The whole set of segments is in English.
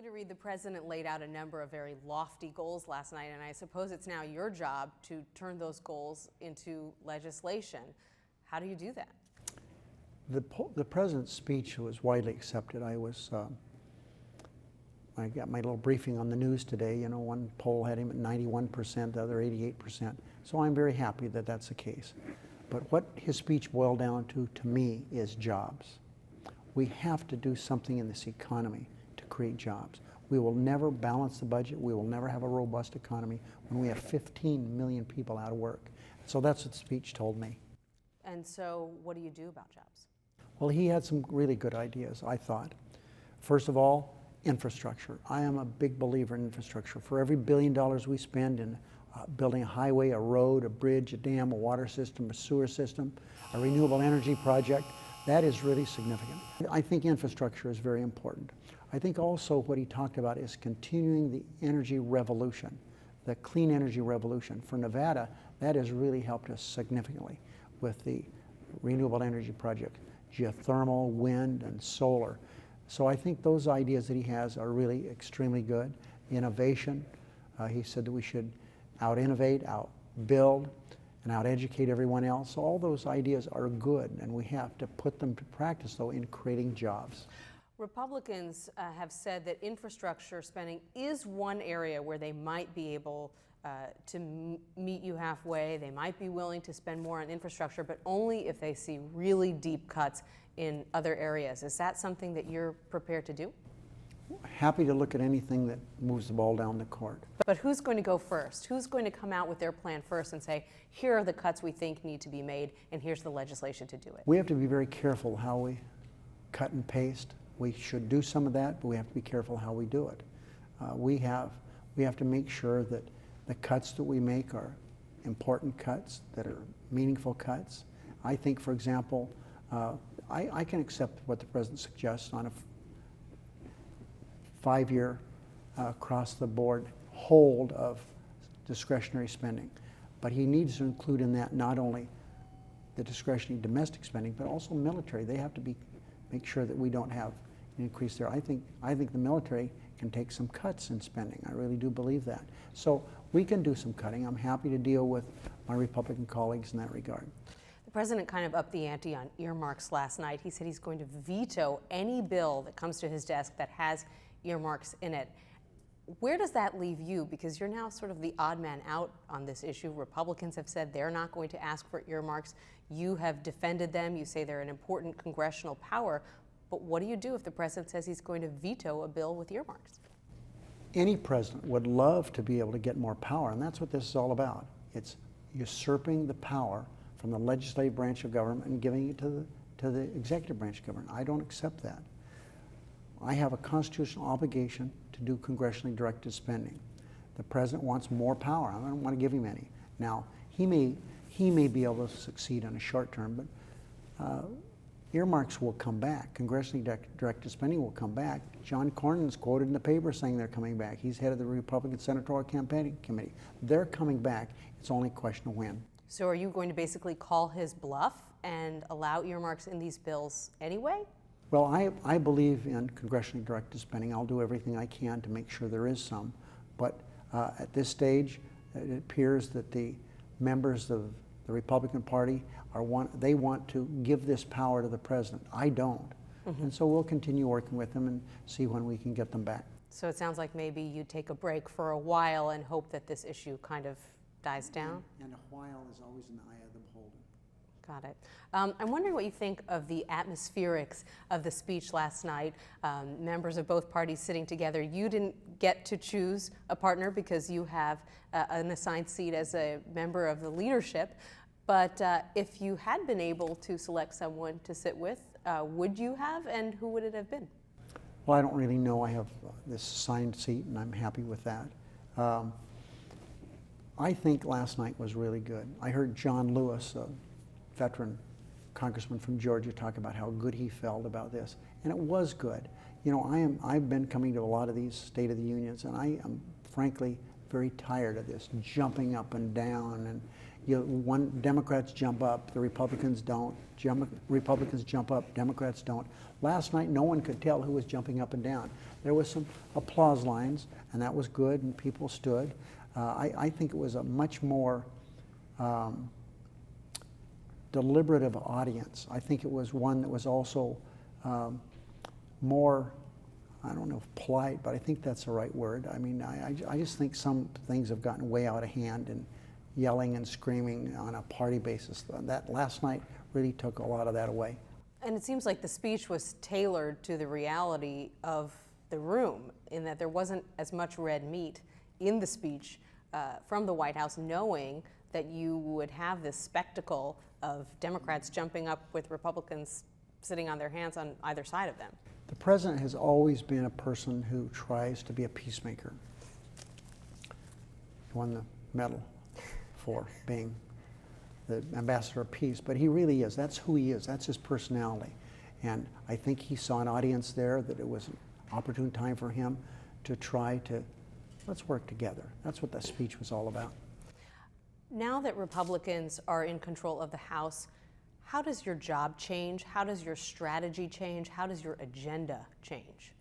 Leader Reid, the president laid out a number of very lofty goals last night, and I suppose it's now your job to turn those goals into legislation. How do you do that? The president's speech was widely accepted. I got my little briefing on the news today. You know, one poll had him at 91%, the other 88%. So I'm very happy that that's the case. But what his speech boiled down to me, is jobs. We have to do something in this economy to create jobs. We will never balance the budget. We will never have a robust economy when we have 15 million people out of work. So that's what the speech told me. And so what do you do about jobs? Well, he had some really good ideas, I thought. First of all, infrastructure. I am a big believer in infrastructure. For every $1 billion we spend in building a highway, a road, a bridge, a dam, a water system, a sewer system, a renewable energy project, that is really significant. I think infrastructure is very important. I think also what he talked about is continuing the energy revolution, the clean energy revolution. For Nevada, that has really helped us significantly with the renewable energy project, geothermal, wind, and solar. So I think those ideas that he has are really extremely good. Innovation, he said that we should out-innovate, out-build, and out-educate everyone else. So all those ideas are good, and we have to put them to practice, though, in creating jobs. Republicans have said that infrastructure spending is one area where they might be able to meet you halfway. They might be willing to spend more on infrastructure, but only if they see really deep cuts in other areas. Is that something that you're prepared to do? Happy to look at anything that moves the ball down the court. But who's going to go first? Who's going to come out with their plan first and say, here are the cuts we think need to be made, and here's the legislation to do it? We have to be very careful how we cut and paste. We should do some of that, but we have to be careful how we do it. We have to make sure that the cuts that we make are important cuts, that are meaningful cuts. I think, for example, I can accept what the president suggests on a 5-year across-the-board hold of discretionary spending. But he needs to include in that not only the discretionary domestic spending, but also military. They have to make sure that we don't have an increase there. I think the military can take some cuts in spending. I really do believe that. So we can do some cutting. I'm happy to deal with my Republican colleagues in that regard. The president kind of upped the ante on earmarks last night. He said he's going to veto any bill that comes to his desk that has earmarks in it. Where does that leave you? Because you're now sort of the odd man out on this issue. Republicans have said they're not going to ask for earmarks. You have defended them. You say they're an important congressional power. But what do you do if the president says he's going to veto a bill with earmarks? Any president would love to be able to get more power, and that's what this is all about. It's usurping the power from the legislative branch of government and giving it to the executive branch of government. I don't accept that. I have a constitutional obligation to do congressionally directed spending. The president wants more power. I don't want to give him any. Now, he may be able to succeed in a short term, but earmarks will come back. Congressionally directed spending will come back. John Cornyn's quoted in the paper saying they're coming back. He's head of the Republican Senatorial Campaign Committee. They're coming back. It's only a question of when. So are you going to basically call his bluff and allow earmarks in these bills anyway? Well, I believe in congressionally directed spending. I'll do everything I can to make sure there is some. But at this stage, it appears that the members of the Republican Party they want to give this power to the president. I don't. Mm-hmm. And so we'll continue working with them and see when we can get them back. So it sounds like maybe you take a break for a while and hope that this issue kind of dies down? And a while is always in the eye of the beholder. Got it. I'm wondering what you think of the atmospherics of the speech last night. Members of both parties sitting together. You didn't get to choose a partner because you have an assigned seat as a member of the leadership. But if you had been able to select someone to sit with, would you have, and who would it have been? Well, I don't really know. I have this assigned seat, and I'm happy with that. I think last night was really good. I heard John Lewis, a veteran congressman from Georgia, talk about how good he felt about this, and it was good. You know, I've been coming to a lot of these State of the Unions, and I am frankly very tired of this jumping up and down, and Democrats jump up, the Republicans don't. Republicans jump up, Democrats don't. Last night, no one could tell who was jumping up and down. There was some applause lines, and that was good, and people stood. I think it was a much more deliberative audience. I think it was one that was also more, I don't know if polite, but I think that's the right word. I mean, I just think some things have gotten way out of hand, and yelling and screaming on a party basis. That last night really took a lot of that away. And it seems like the speech was tailored to the reality of the room, in that there wasn't as much red meat in the speech from the White House, knowing that you would have this spectacle of Democrats jumping up with Republicans sitting on their hands on either side of them. The president has always been a person who tries to be a peacemaker. He won the medal for being the ambassador of peace, but he really is. That's who he is. That's his personality. And I think he saw an audience there, that it was an opportune time for him to try to, let's work together. That's what that speech was all about. Now that Republicans are in control of the House, how does your job change? How does your strategy change? How does your agenda change?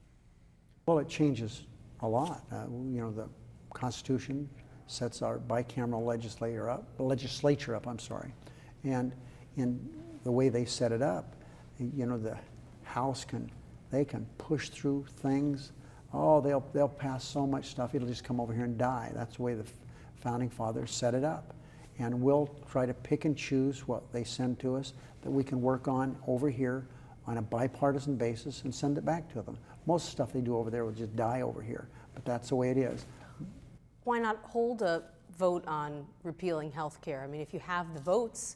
Well, it changes a lot. You know, the Constitution sets our bicameral legislature up, and in the way they set it up, you know, the House can push through things. Oh, they'll pass so much stuff, it'll just come over here and die. That's the way the founding fathers set it up. And we'll try to pick and choose what they send to us that we can work on over here on a bipartisan basis and send it back to them. Most stuff they do over there will just die over here, but that's the way it is. Why not hold a vote on repealing health care? I mean, if you have the votes,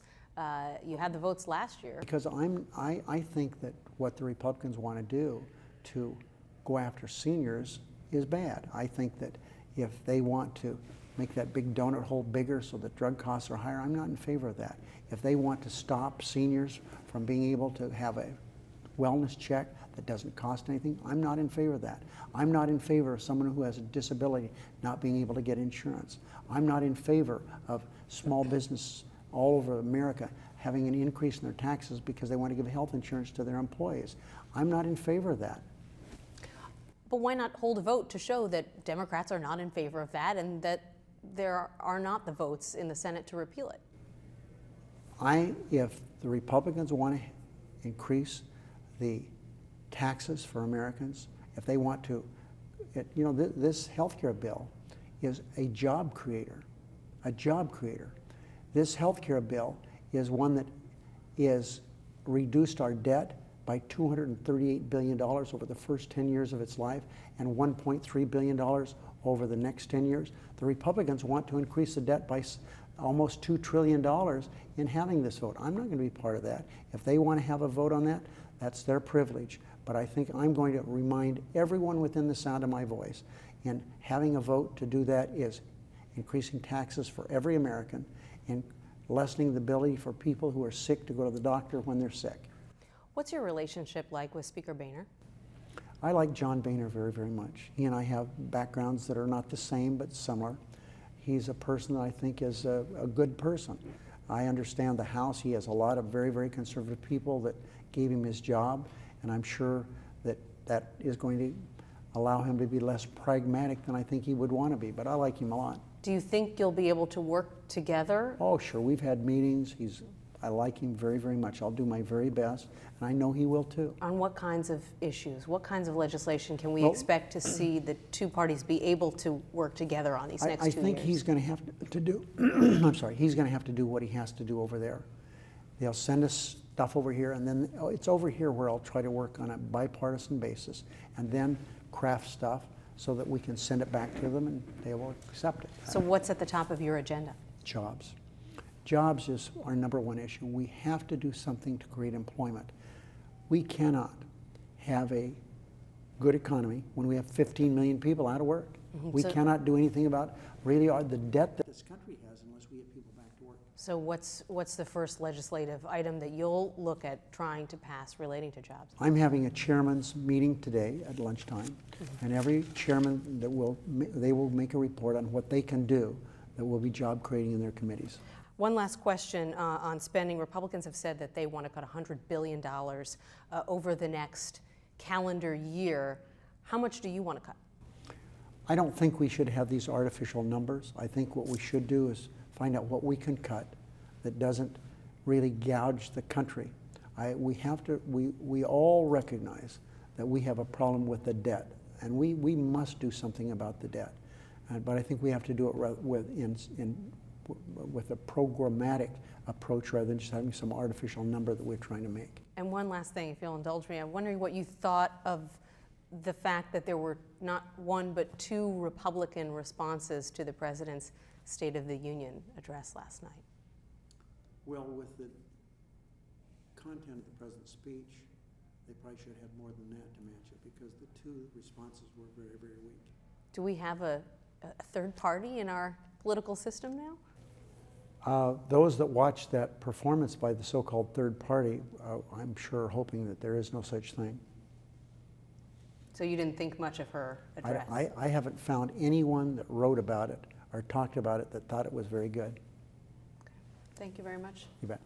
you had the votes last year. Because I think that what the Republicans want to do to go after seniors is bad. I think that if they want to make that big donut hole bigger so that drug costs are higher, I'm not in favor of that. If they want to stop seniors from being able to have a wellness check that doesn't cost anything, I'm not in favor of that. I'm not in favor of someone who has a disability not being able to get insurance. I'm not in favor of small business all over America having an increase in their taxes because they want to give health insurance to their employees. I'm not in favor of that. But why not hold a vote to show that Democrats are not in favor of that, and that there are not the votes in the Senate to repeal it? If the Republicans want to increase the taxes for Americans, if they want to, you know, this health care bill is a job creator, This health care bill is one that is reduced our debt by $238 billion over the first 10 years of its life and $1.3 billion over the next 10 years. The Republicans want to increase the debt by almost $2 trillion in having this vote. I'm not going to be part of that. If they want to have a vote on that, that's their privilege. But I think I'm going to remind everyone within the sound of my voice, and having a vote to do that is increasing taxes for every American and lessening the ability for people who are sick to go to the doctor when they're sick. What's your relationship like with Speaker Boehner? I like John Boehner very, very much. He and I have backgrounds that are not the same but similar. He's a person that I think is a good person. I understand the House. He has a lot of very, very conservative people that gave him his job, and I'm sure that that is going to allow him to be less pragmatic than I think he would want to be, but I like him a lot. Do you think you'll be able to work together? Oh, sure. We've had meetings. I like him very, very much. I'll do my very best, and I know he will too. On what kinds of issues? What kinds of legislation can we expect to see the two parties be able to work together on these next 2 years? I think he's going to have to do, he's going to have to do what he has to do over there. They'll send us stuff over here, and then it's over here where I'll try to work on a bipartisan basis and then craft stuff so that we can send it back to them and they will accept it. So what's at the top of your agenda? Jobs. Jobs is our number one issue. We have to do something to create employment. We cannot have a good economy when we have 15 million people out of work. Mm-hmm. We cannot do anything about really the debt that this country has unless we get people back to work. So what's the first legislative item that you'll look at trying to pass relating to jobs? I'm having a chairman's meeting today at lunchtime, mm-hmm. and every chairman they will make a report on what they can do that will be job creating in their committees. One last question on spending. Republicans have said that they want to cut $100 billion over the next calendar year. How much do you want to cut? I don't think we should have these artificial numbers. I think what we should do is find out what we can cut that doesn't really gouge the country. We all recognize that we have a problem with the debt, and we must do something about the debt. But I think we have to do it with a programmatic approach rather than just having some artificial number that we're trying to make. And one last thing, if you'll indulge me, I'm wondering what you thought of the fact that there were not one but two Republican responses to the president's State of the Union address last night. Well, with the content of the president's speech, they probably should have more than that to match it, because the two responses were very, very weak. Do we have a third party in our political system now? Those that watched that performance by the so-called third party, I'm sure are hoping that there is no such thing. So you didn't think much of her address? I haven't found anyone that wrote about it or talked about it that thought it was very good. Thank you very much. You bet.